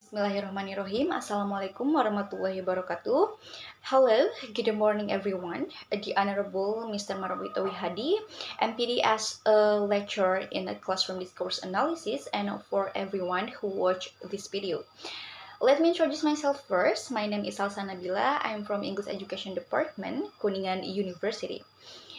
Bismillahirrahmanirrahim. Assalamualaikum warahmatullahi wabarakatuh. Hello, good morning everyone. The Honorable Mr. Marwito Wihadi, MPD as a lecturer in the classroom discourse analysis and for everyone who watched this video. Let me introduce myself first. My name is Salsa Nabila. I am from English Education Department, Kuningan University.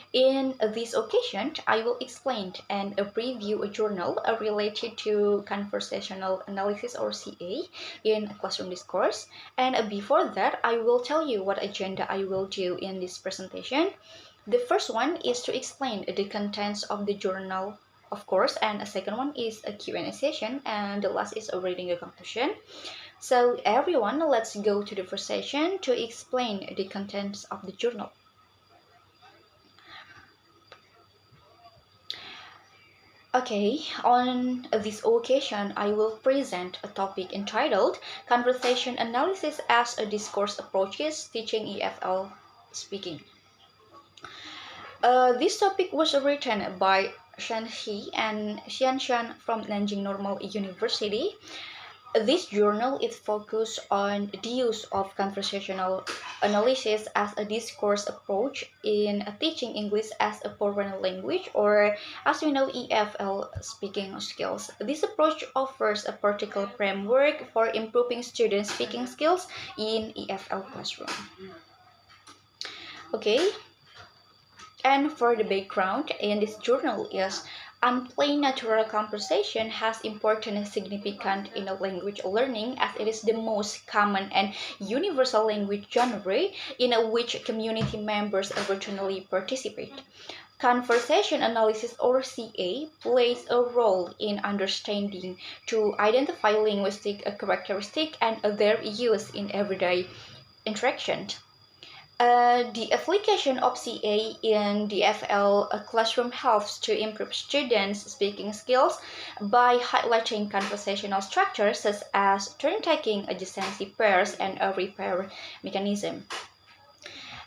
In this occasion, I will explain and preview a journal related to conversational analysis or CA in classroom discourse. And before that, I will tell you what agenda I will do in this presentation. The first one is to explain the contents of the journal, of course, and the second one is a Q&A session, and the last is a reading a conclusion. So everyone, let's go to the first session to explain the contents of the journal. Okay, on this occasion, I will present a topic entitled Conversation Analysis as a Discourse Approaches Teaching EFL Speaking. This topic was written by Shan He and Xian Shan from Nanjing Normal University. This journal is focused on the use of conversational analysis as a discourse approach in teaching English as a foreign language, or as we know, EFL speaking skills. This approach offers a particular framework for improving students' speaking skills in EFL classroom. Okay, and for the background in this journal is unplanned natural conversation has important and significant in language learning as it is the most common and universal language genre in which community members originally participate. Conversation analysis or CA plays a role in understanding to identify linguistic characteristics and their use in everyday interactions. The application of CA in the FL classroom helps to improve students' speaking skills by highlighting conversational structures such as turn-taking, adjacency pairs, and a repair mechanism.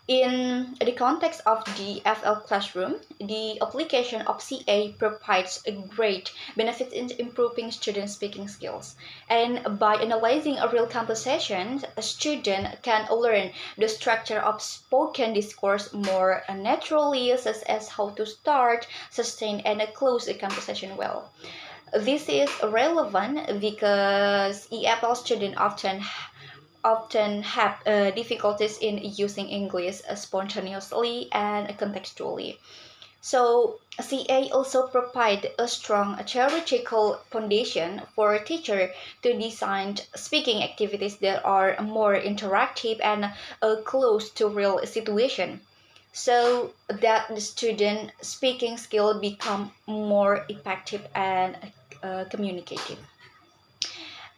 In the context of the FL classroom, the application of CA provides a great benefit in improving students' speaking skills. And by analyzing a real conversation, a student can learn the structure of spoken discourse more naturally, such as how to start, sustain, and close a conversation well. This is relevant because EFL students often have difficulties in using English spontaneously and contextually. So CA also provide a strong theoretical foundation for a teacher to design speaking activities that are more interactive and close to real situation, so that the student speaking skill become more effective and communicative.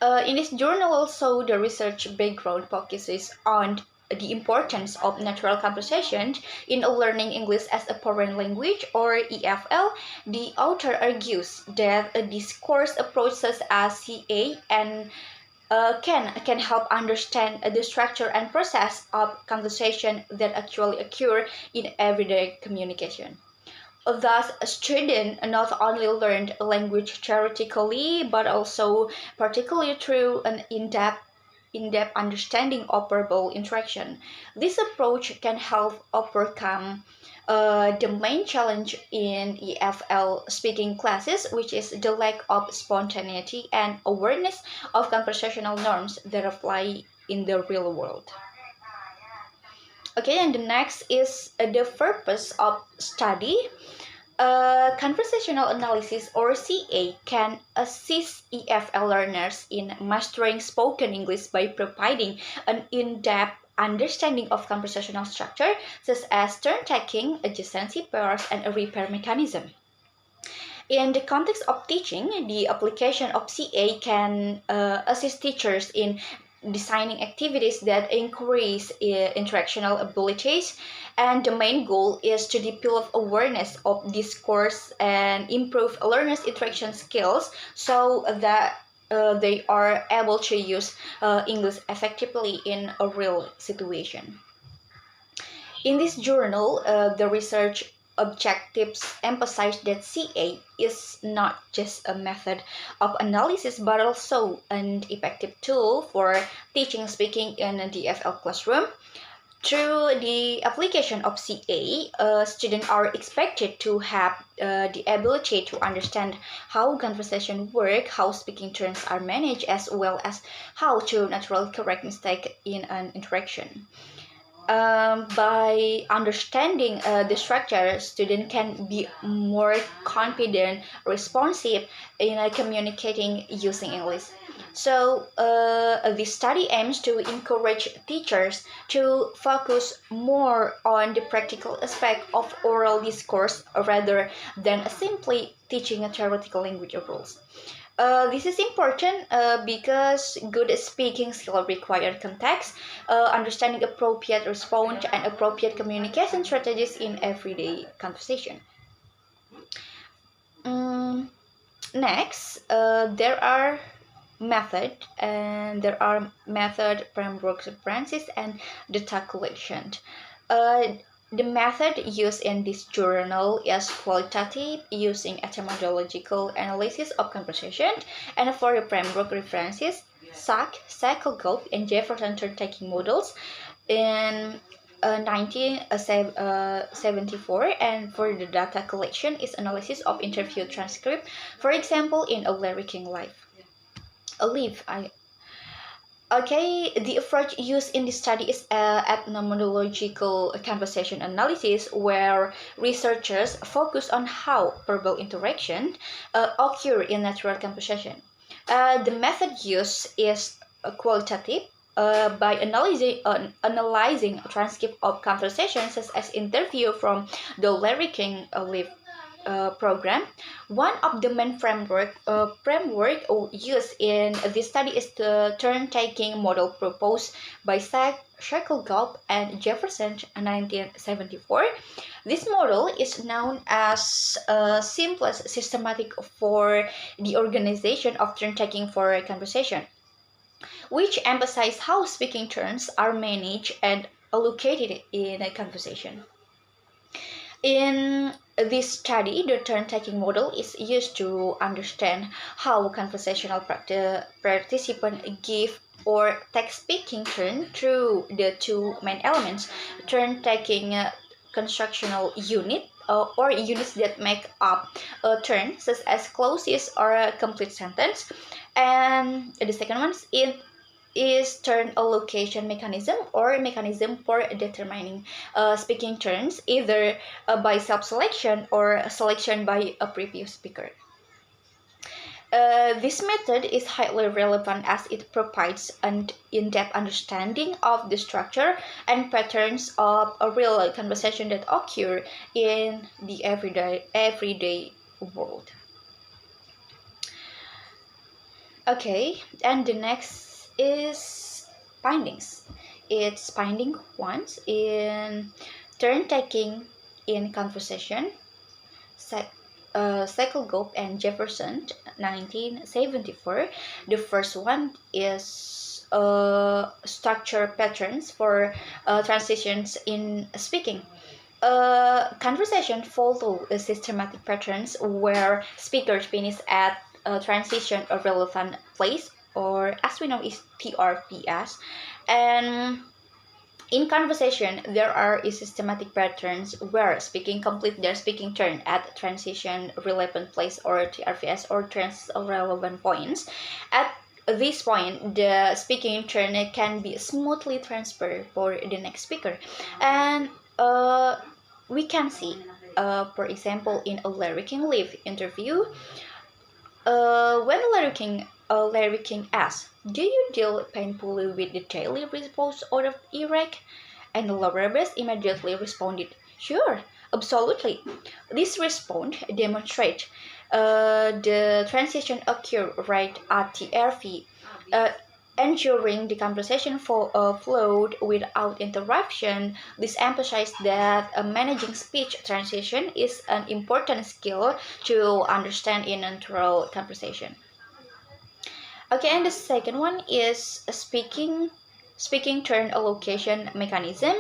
In this journal also, the research background focuses on the importance of natural conversation in learning English as a foreign language or EFL. The author argues that a discourse approach such as CA and can help understand the structure and process of conversation that actually occur in everyday communication. Thus, a student not only learned a language theoretically, but also particularly through an in-depth understanding of verbal interaction. This approach can help overcome the main challenge in EFL speaking classes, which is the lack of spontaneity and awareness of conversational norms that apply in the real world. Okay, and the next is the purpose of study. Conversational analysis or CA can assist EFL learners in mastering spoken English by providing an in-depth understanding of conversational structure such as turn-taking, adjacency pairs, and a repair mechanism. In the context of teaching, the application of CA can assist teachers in designing activities that increase interactional abilities, and the main goal is to develop awareness of discourse and improve learners' interaction skills so that they are able to use English effectively in a real situation. In this journal, the research objectives emphasize that CA is not just a method of analysis but also an effective tool for teaching speaking in a DFL classroom. Through the application of CA, students are expected to have the ability to understand how conversation work, how speaking turns are managed, as well as how to naturally correct mistake in an interaction. By understanding the structure, student can be more confident, responsive in communicating using English. So, this study aims to encourage teachers to focus more on the practical aspect of oral discourse rather than simply teaching a theoretical language of rules. This is important because good speaking skill require context, understanding appropriate response, and appropriate communication strategies in everyday conversation. Mm, Next, there are method frameworks references and data collection. Uh, the method used in this journal is qualitative, using etymological analysis of conversation, and for the framework references, Sackle-Gulp, and Jefferson turn-taking models in 1974, and for the data collection is analysis of interview transcript, for example, in a lyric life. A live, Okay, the approach used in this study is ethnomenological conversation analysis, where researchers focus on how verbal interaction occur in natural conversation. The method used is qualitative. By analyzing a transcript of conversations, such as interview from the Lyric Live program. One of the main framework used in this study is the turn-taking model proposed by Shackle-Gulp and Jefferson in 1974. This model is known as simplest systematic for the organization of turn-taking for a conversation, which emphasize how speaking turns are managed and allocated in a conversation. In this study, the turn-taking model is used to understand how conversational participants give or take speaking turn through the two main elements: turn-taking constructional unit or units that make up a turn, such as clauses or a complete sentence, and the second one is turn allocation mechanism or mechanism for determining speaking turns, either by self-selection or selection by a previous speaker. This method is highly relevant as it provides an in-depth understanding of the structure and patterns of a real conversation that occur in the everyday world. Okay, and the next is findings. It's finding ones in turn taking in conversation. Cycle and Jefferson, 1974. The first one is structure patterns for transitions in speaking. Conversation follow systematic patterns where speakers finish at a transition or relevant place, or as we know is TRPS. And in conversation, there are systematic patterns where speaking complete their speaking turn at transition relevant place or TRPS or trans relevant points. At this point, the speaking turn can be smoothly transferred for the next speaker. And we can see, for example, in a Larry interview, when Larry King asks, "Do you deal painfully with the daily reports out of Iraq?" And Laura Best immediately responded, "Sure, absolutely." This response demonstrates the transition occurred right at the RV, ensuring the conversation flowed without interruption. This emphasizes that managing speech transition is an important skill to understand in natural conversation. Okay, and the second one is speaking turn allocation mechanism.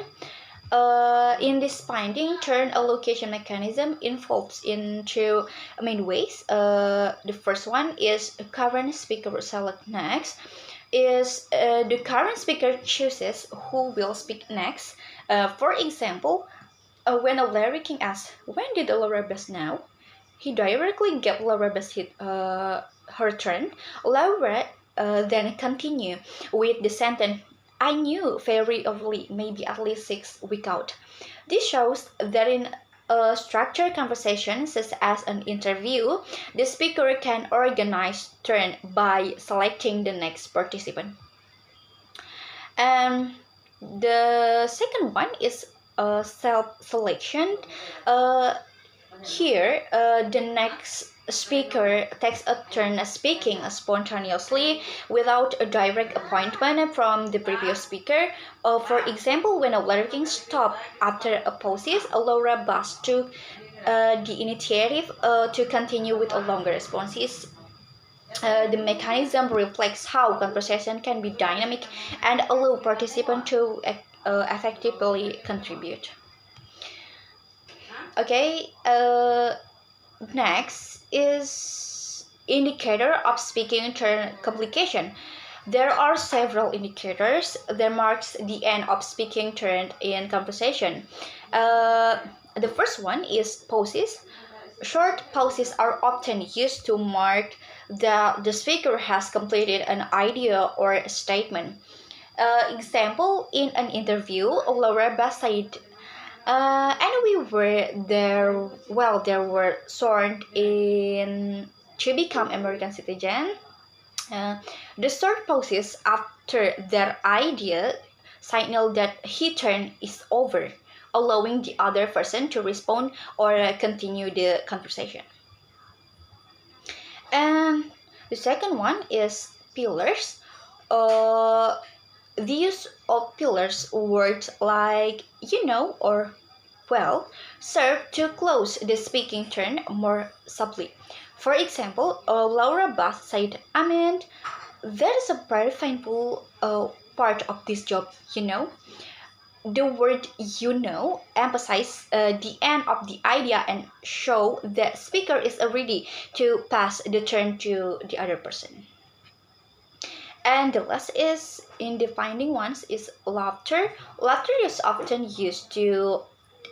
In this binding turn allocation mechanism involves in two main ways. The first one is current speaker select next. Is the current speaker chooses who will speak next. For example, when a Larry King asks, "When did Laura Best now?" he directly gave Laura Best her turn. Laura then continue with the sentence, "I knew very early, maybe at least 6 weeks out." This shows that in a structured conversation, such as an interview, the speaker can organize turn by selecting the next participant. And the second one is self-selection. Uh, the next speaker takes a turn speaking spontaneously without a direct appointment from the previous speaker. For example, when a lurking stop after a pauses, Laura Bass took the initiative to continue with a longer responses. The mechanism reflects how conversation can be dynamic and allow participants to effectively contribute. Okay, next is indicator of speaking turn complication. There are several indicators that marks the end of speaking turn in conversation. The first one is pauses. Short pauses are often used to mark that the speaker has completed an idea or statement. Example, in an interview, Laura Bass said, and we were there, well, there were sworn in to become American citizen. Uh, the short pauses after their idea signal that he turn is over, allowing the other person to respond or continue the conversation. And the second one is pillars. Uh, the use of pillars words like you know or well serve to close the speaking turn more subtly. For example, Laura Bass said, "I mean, that is a very painful part of this job, you know." The word you know emphasize the end of the idea and show that speaker is ready to pass the turn to the other person. And the last is in the finding ones is laughter. Laughter is often used to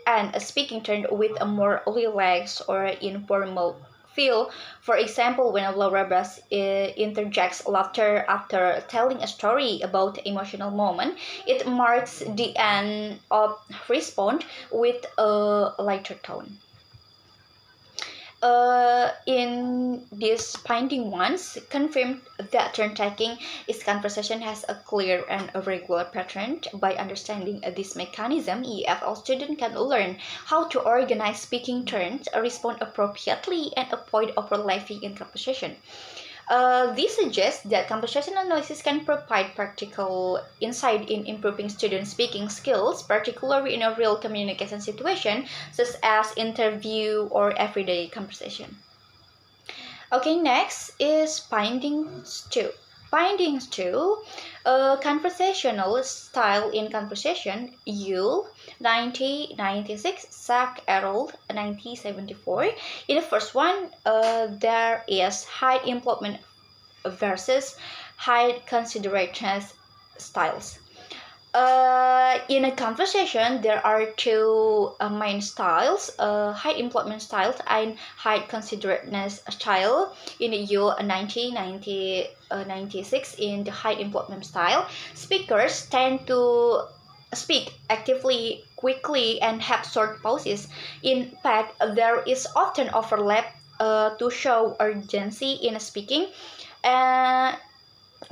end a speaking turn with a more relaxed or informal feel. For example, when Laura Bass interjects laughter after telling a story about emotional moment, it marks the end of response with a lighter tone. In these finding ones, confirmed that turn taking is conversation has a clear and a regular pattern. By understanding this mechanism, EFL student can learn how to organize speaking turns, respond appropriately, and avoid overlapping in conversation. This suggests that conversation analysis can provide practical insight in improving student speaking skills, particularly in a real communication situation, such as interview or everyday conversation. Okay, next is findings two. Findings two, conversational style in conversation, Yule, 1996, Zach Errol, 1974. In the first one, there is high improvement versus high consideration styles. In a conversation, there are two main styles, high employment style and high considerateness style. In the year 1996, in the high employment style, speakers tend to speak actively, quickly, and have short pauses. In fact, there is often overlap to show urgency in speaking. Uh,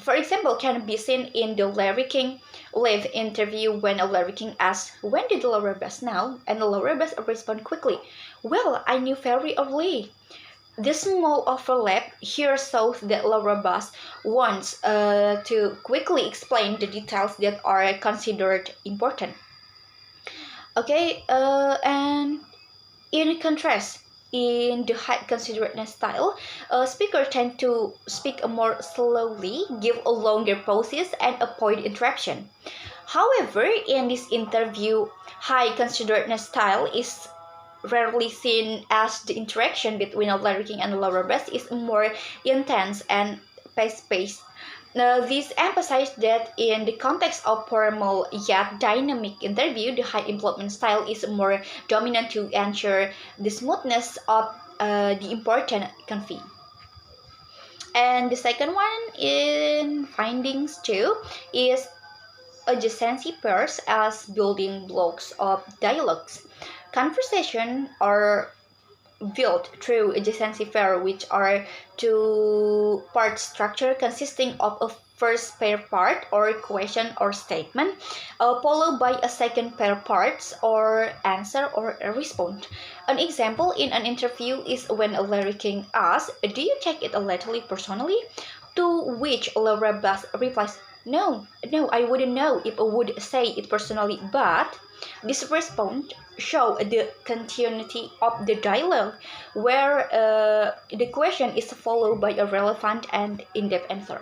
for example, can be seen in the Larry King live interview when Larry King asks, "When did Laura Bass know?" And Laura Bass responds quickly, "Well, I knew very early." This small overlap here shows that Laura Bass wants to quickly explain the details that are considered important. Okay, and in contrast, in the high considerateness style, speakers tend to speak more slowly, give a longer pauses, and avoid interruption. However, in this interview, high considerateness style is rarely seen as the interaction between a lyric and a lower bass is more intense and fast-paced. This emphasizes that in the context of formal yet dynamic interview, the high improvement style is more dominant to ensure the smoothness of the important convey. And the second one in findings too is adjacency pairs as building blocks of dialogues. Conversation are built through adjacency pair, which are two-part structure consisting of a first pair part or question or statement, followed by a second pair parts or answer or a response. An example in an interview is when a lyricking asks, "Do you take it a little personally?" To which Laura Bass replies, no, I wouldn't know if I would say it personally, but this response show the continuity of the dialogue, where the question is followed by a relevant and in-depth answer.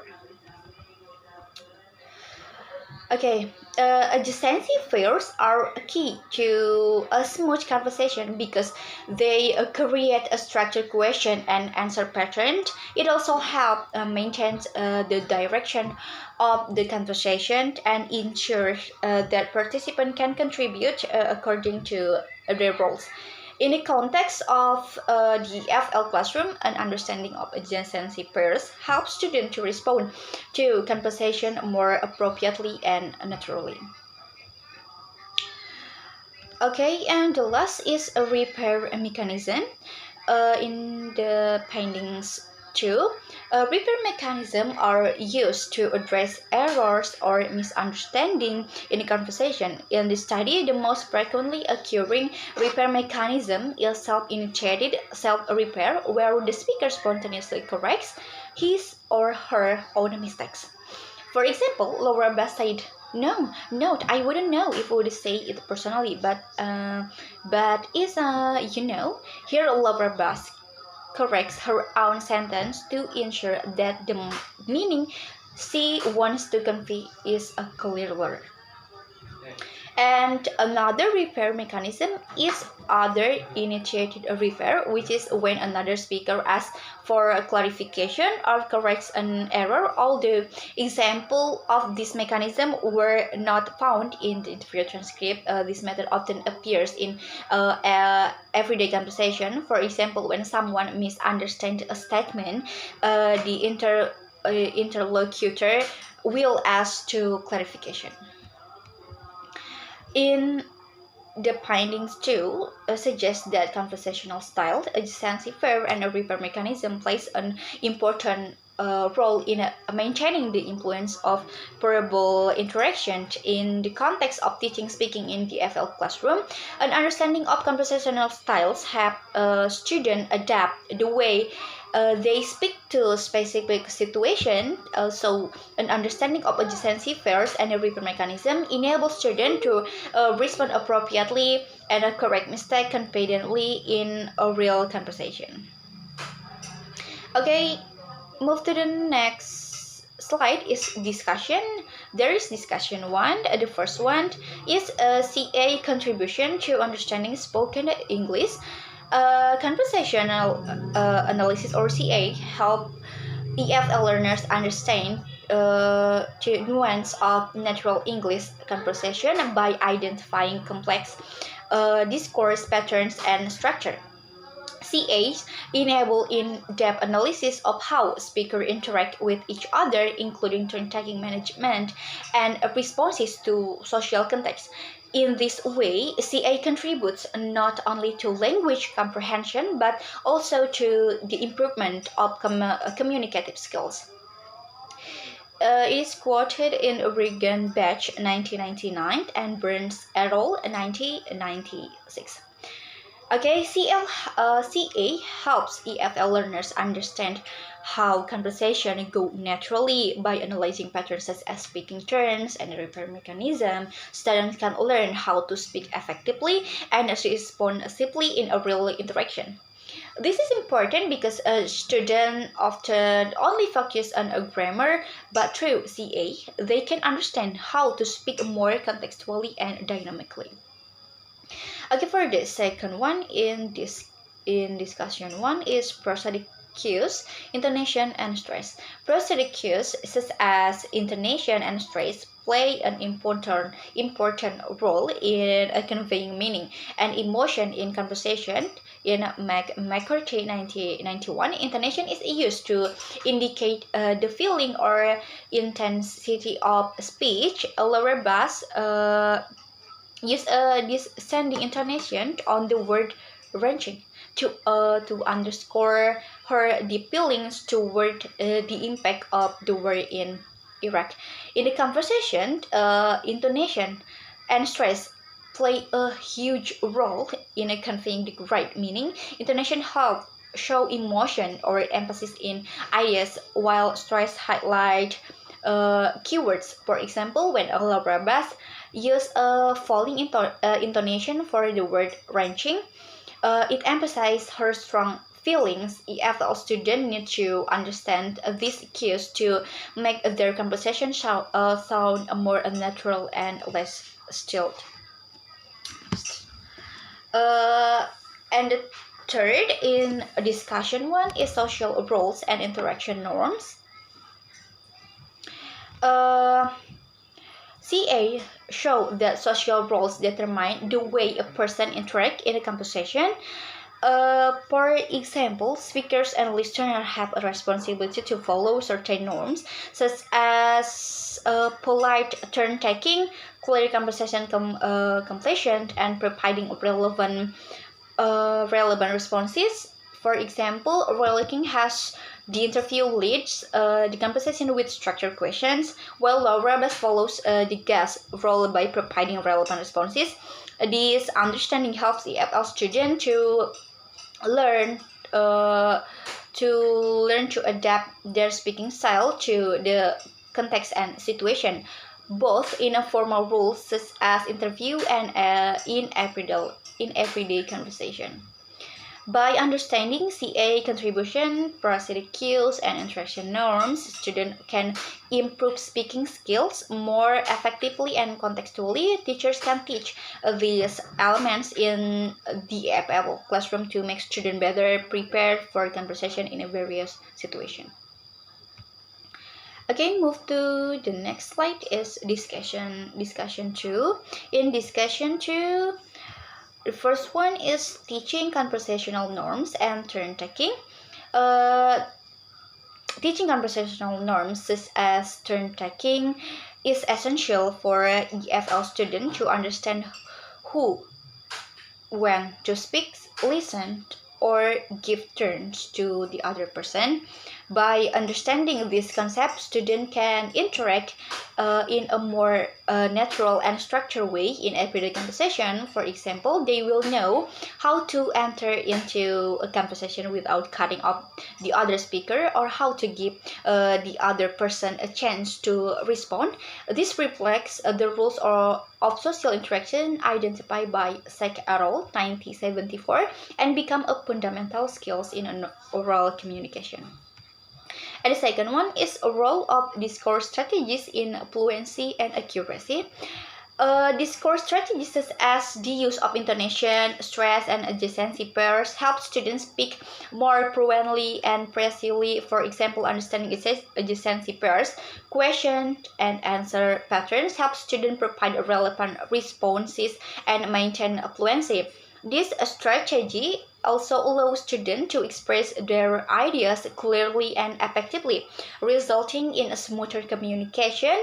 Okay, adjacency pairs are key to a smooth conversation because they create a structured question and answer pattern. It also helps maintain the direction of the conversation and ensures that participants can contribute according to their roles. In the context of the FL classroom, an understanding of adjacency pairs helps students to respond to conversation more appropriately and naturally. Okay, and the last is a repair mechanism. In the findings too, repair mechanisms are used to address errors or misunderstanding in a conversation. In the study, the most frequently occurring repair mechanism is self-initiated self-repair, where the speaker spontaneously corrects his or her own mistakes. For example, Laura Bass said, no, I wouldn't know if I would say it personally, but is here Laura Bass corrects her own sentence to ensure that the meaning she wants to convey is clearer. And another repair mechanism is other initiated repair, which is when another speaker asks for a clarification or corrects an error. Although examples of this mechanism were not found in the interview transcript, this method often appears in everyday conversation. For example, when someone misunderstands a statement, the interlocutor will ask to clarification. In the findings too suggest that conversational style, adjacency pair, and a repair mechanism plays an important role in maintaining the influence of verbal interaction in the context of teaching speaking in the FL classroom. An understanding of conversational styles help students adapt the way they speak to specific situation. So an understanding of adjacency pairs and a repair mechanism enables students to respond appropriately and correct mistake confidently in a real conversation. Okay, move to the next slide is discussion. There is discussion one. The first one is a CA contribution to understanding spoken English. Conversational analysis or CA help EFL learners understand the nuance of natural English conversation by identifying complex discourse patterns and structure. CAs enable in-depth analysis of how speakers interact with each other, including turn-taking management and responses to social context. In this way, CA contributes not only to language comprehension but also to the improvement of communicative skills. It is quoted in Oregon Batch 1999 and Burns et al. 1996. Okay, CA helps EFL learners understand how conversation go naturally by analyzing patterns such as speaking turns and repair mechanism. Students can learn how to speak effectively and respond simply in a real interaction. This is important because a student often only focus on a grammar, but through CA, they can understand how to speak more contextually and dynamically. Okay, for the second one in discussion one is prosodic cues, intonation, and stress. Prosodic cues, such as intonation and stress, play an important role in conveying meaning and emotion in conversation. In McCarthy 1991, intonation is used to indicate the feeling or intensity of speech. A lower bass use a descending intonation on the word wrenching to underscore her deep feelings toward the impact of the war in Iraq. In the conversation, intonation and stress play a huge role in conveying the right meaning. Intonation helps show emotion or emphasis in ideas, while stress highlight keywords. For example, when Laura Bass use a falling intonation for the word wrenching, it emphasizes her strong feelings. EFL students need to understand these cues to make their conversation sound more natural and less stilted. And the third in discussion one is social roles and interaction norms. CA show that social roles determine the way a person interacts in a conversation. For example, speakers and listeners have a responsibility to follow certain norms, such as polite turn taking, clear conversation completion, and providing relevant responses. For example, Rollicking has the interview leads the conversation with structured questions, while Laura Bass follows the guest role by providing relevant responses. This understanding helps the EFL student learn uh, to adapt their speaking style to the context and situation, both in a formal rules such as interview and in everyday conversation. By understanding CA contribution, prosodic cues, and interaction norms, students can improve speaking skills more effectively and contextually. Teachers can teach these elements in the FL classroom to make students better prepared for conversation in a various situation. Again, move to the next slide is discussion 2. In discussion 2, the first one is teaching conversational norms and turn taking. Teaching conversational norms such as turn taking is essential for EFL students to understand who, when to speak, listen, or give turns to the other person. By understanding this concept, students can interact in a more natural and structured way in everyday conversation. For example, they will know how to enter into a conversation without cutting off the other speaker, or how to give the other person a chance to respond. This reflects the rules of social interaction identified by Sek et al. 1974 and become a fundamental skills in an oral communication. And the second one is a role of discourse strategies in fluency and accuracy. Discourse strategies such as the use of intonation, stress, and adjacency pairs help students speak more fluently and precisely. For example, understanding adjacency pairs, question and answer patterns help students provide relevant responses and maintain fluency. This strategy also allows students to express their ideas clearly and effectively, resulting in a smoother communication.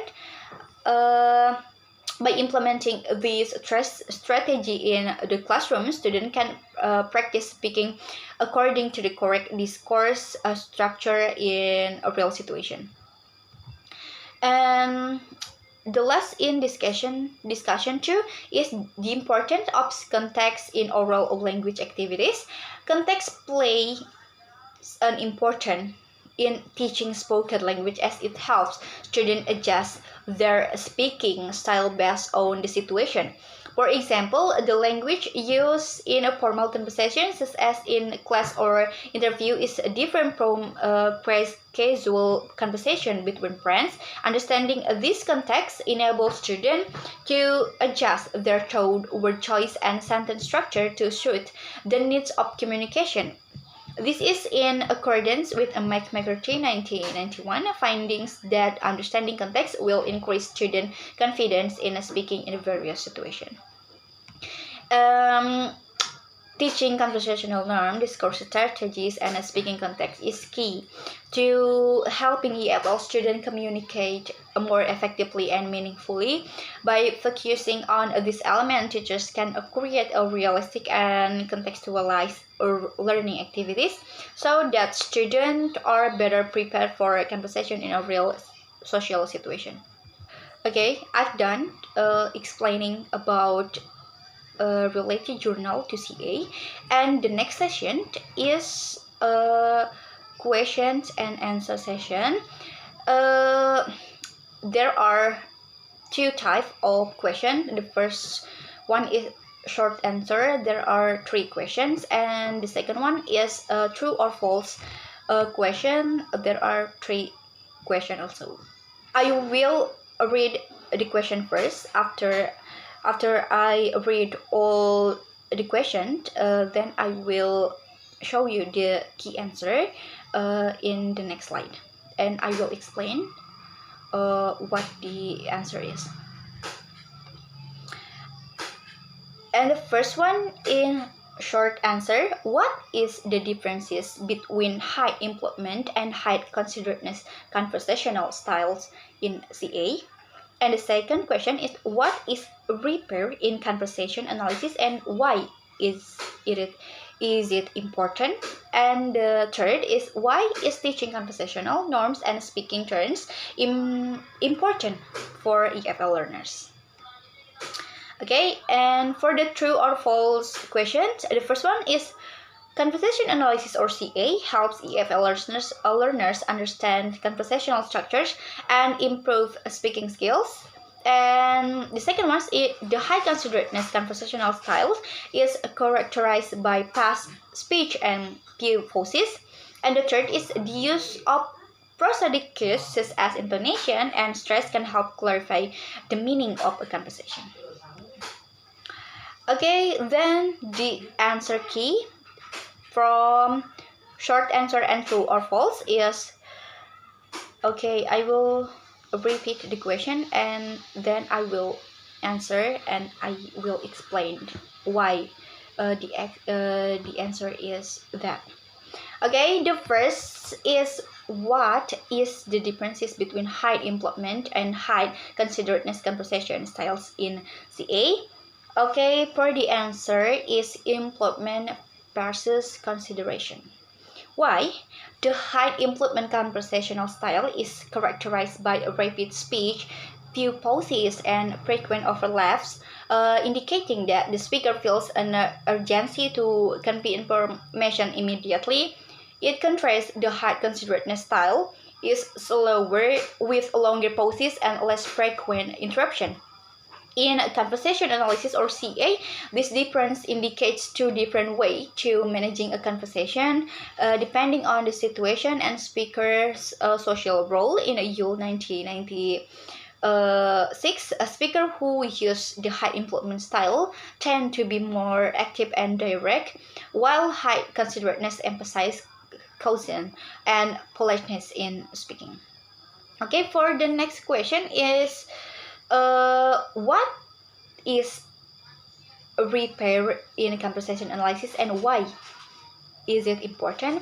By implementing this strategy in the classroom, students can practice speaking according to the correct discourse structure in a real situation. And the last in discussion 2 is the importance of context in oral language activities. Context plays an important in teaching spoken language as it helps students adjust their speaking style based on the situation. For example, the language used in a formal conversation, such as in class or interview, is different from casual conversation between friends. Understanding this context enables students to adjust their tone, word choice, and sentence structure to suit the needs of communication. This is in accordance with a McMcCarthy 1991 findings that understanding context will increase student confidence in speaking in various situations. Um, Teaching conversational norm, discourse strategies, and speaking context is key to helping EFL students communicate more effectively and meaningfully. By focusing on this element, teachers can create a realistic and contextualized learning activities so that students are better prepared for a conversation in a real social situation. Okay, I've done explaining about related journal to CA, and the next session is a questions and answer session. Uh, there are two types of questions. The first one is short answer. There are three questions, and the second one is a true or false question. There are three questions also. I will read the question first. After I read all the question, then I will show you the key answer in the next slide, and I will explain what the answer is. And the first one in short answer, what is the differences between high improvement and high considerateness conversational styles in CA? And the second question is, what is repair in conversation analysis and why is it important? And the third is, why is teaching conversational norms and speaking turns important for EFL learners? Okay, and for the true or false questions, the first one is, conversation analysis or CA helps EFL learners understand conversational structures and improve speaking skills. And the second one is, the high considerateness conversational style is characterized by past speech and few pauses. And the third is, the use of prosodic cues such as intonation and stress can help clarify the meaning of a conversation. Okay, then the answer key from short answer and true or false is, okay, I will repeat the question and then I will answer and I will explain why the answer is that. Okay, the first is, what is the differences between high improvement and high considerateness conversation styles in CA? Okay, for the answer is improvement versus consideration. Why? The high improvement conversational style is characterized by a rapid speech, few pauses, and frequent overlaps, indicating that the speaker feels an urgency to convey information immediately. It contrasts the high considerateness style is slower with longer pauses and less frequent interruption. In conversation analysis or CA, this difference indicates two different ways to managing a conversation depending on the situation and speaker's social role. In a U 1996, a speaker who use the high improvement style tend to be more active and direct, while high considerateness emphasize caution and politeness in speaking. Okay, for the next question is, what is repair in conversation analysis and why is it important?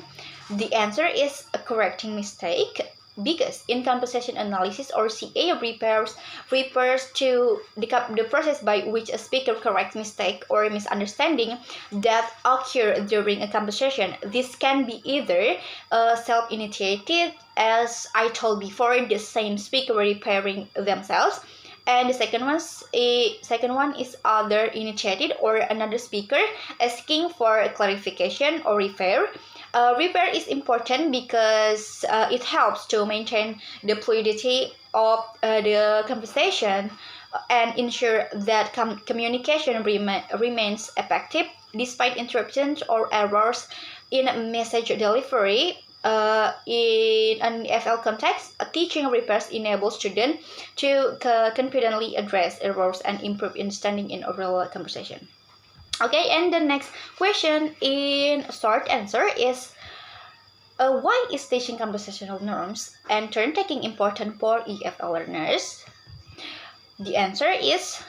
The answer is a correcting mistake, because in conversation analysis or CA, repairs refers to the process by which a speaker corrects mistake or misunderstanding that occur during a conversation. This can be either self-initiated, as I told before, the same speaker repairing themselves, and the second one is other initiated or another speaker asking for clarification or repair. Repair is important because it helps to maintain the fluidity of the conversation and ensure that communication remains effective despite interruptions or errors in message delivery. In an EFL context, teaching repairs enables students to confidently address errors and improve understanding in oral conversation. Okay, and the next question in short answer is why is teaching conversational norms and turn taking important for EFL learners? The answer is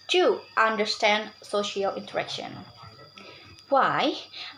to understand social interaction. Why?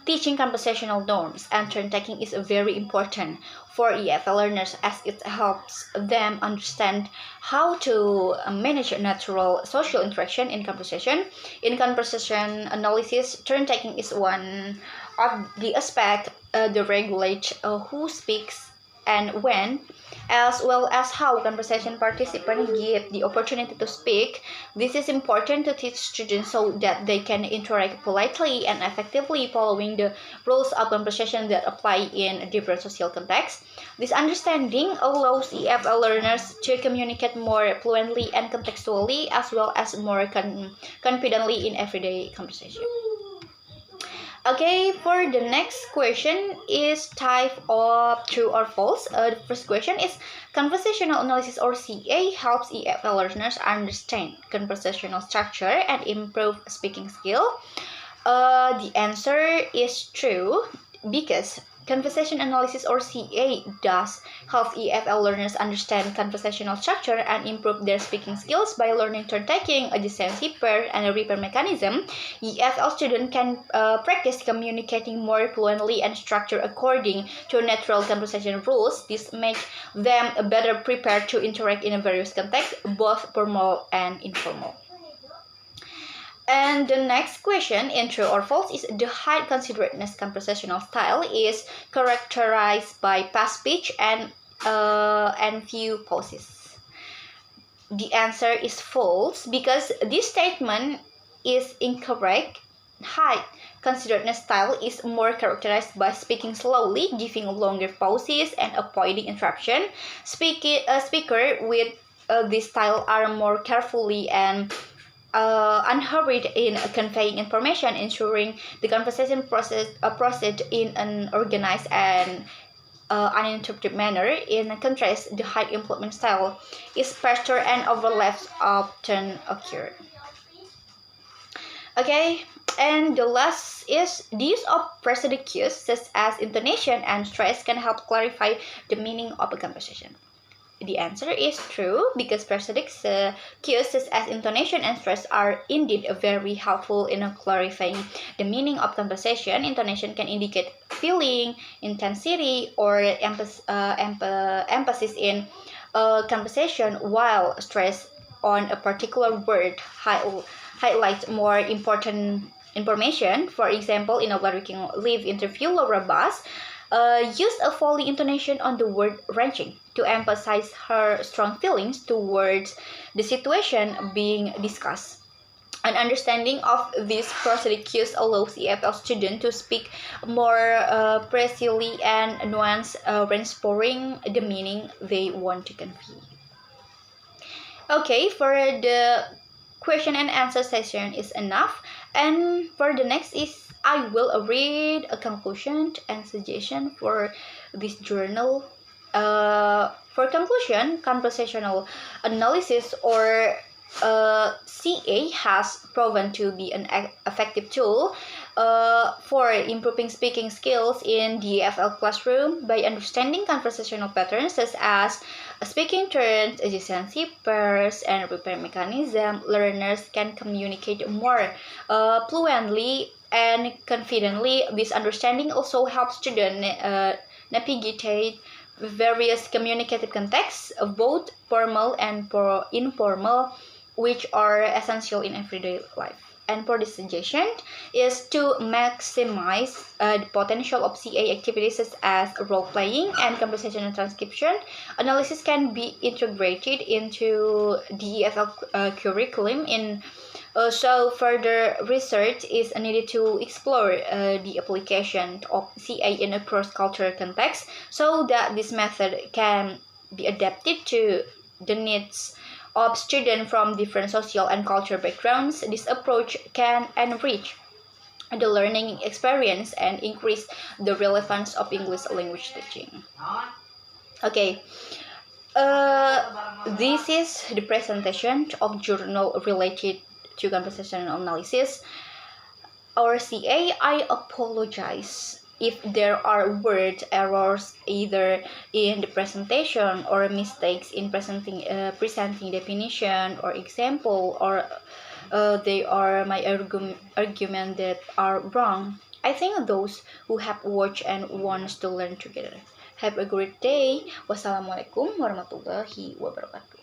Teaching conversational norms and turn taking is very important for EFL learners as it helps them understand how to manage natural social interaction in conversation. In conversation analysis, turn taking is one of the aspect that regulate who speaks and when, as well as how conversation participants get the opportunity to speak. This is important to teach students so that they can interact politely and effectively following the rules of conversation that apply in different social contexts. This understanding allows EFL learners to communicate more fluently and contextually as well as more confidently in everyday conversation. Okay, for the next question is type of true or false. The first question is conversational analysis or CA helps EFL learners understand conversational structure and improve speaking skill. The answer is true because conversation analysis or CA does help EFL learners understand conversational structure and improve their speaking skills by learning turn taking, adjacency pair, and a repair mechanism. EFL students can practice communicating more fluently and structure according to natural conversation rules. This makes them better prepared to interact in various contexts, both formal and informal. And the next question, in true or false, is the high considerateness conversational style is characterized by fast speech and few pauses. The answer is false because this statement is incorrect. High considerateness style is more characterized by speaking slowly, giving longer pauses, and avoiding interruption. Speaker with this style are more carefully and unhurried in conveying information, ensuring the conversation proceed in an organized and uninterrupted manner. In contrast, the high implement style is faster and overlaps often occur. Okay, and the last is the use of prosodic cues such as intonation and stress can help clarify the meaning of a conversation. The answer is true because prosodic cues such as intonation and stress are indeed very helpful in clarifying the meaning of conversation. Intonation can indicate feeling, intensity, or emphasis in a conversation, while stress on a particular word highlights more important information. For example, in a working live interview, Laura Bass used a foley intonation on the word wrenching to emphasize her strong feelings towards the situation being discussed. An understanding of these prosodic cues allows EFL students to speak more precisely and nuanced when exploring the meaning they want to convey. Okay, for the question and answer session is enough, and for the next is I will read a conclusion and suggestion for this journal. For conclusion, conversational analysis or CA has proven to be an effective tool for improving speaking skills in the EFL classroom by understanding conversational patterns such as speaking turns, adjacency pairs, and repair mechanism. Learners can communicate more fluently and confidently. This understanding also helps students navigate various communicative contexts, both formal and informal, which are essential in everyday life. And for the suggestion is to maximize the potential of CA activities such as role-playing and conversational transcription. Analysis can be integrated into the EFL curriculum so further research is needed to explore the application of CA in a cross-cultural context so that this method can be adapted to the needs of students from different social and cultural backgrounds. This approach can enrich the learning experience and increase the relevance of English language teaching. Okay, this is the presentation of journal related to conversational analysis. Our CA, I apologize if there are word errors either in the presentation or mistakes in presenting definition or example, or they are my argument that are wrong. I think those who have watched and wants to learn together. Have a great day. Wassalamualaikum warahmatullahi wabarakatuh.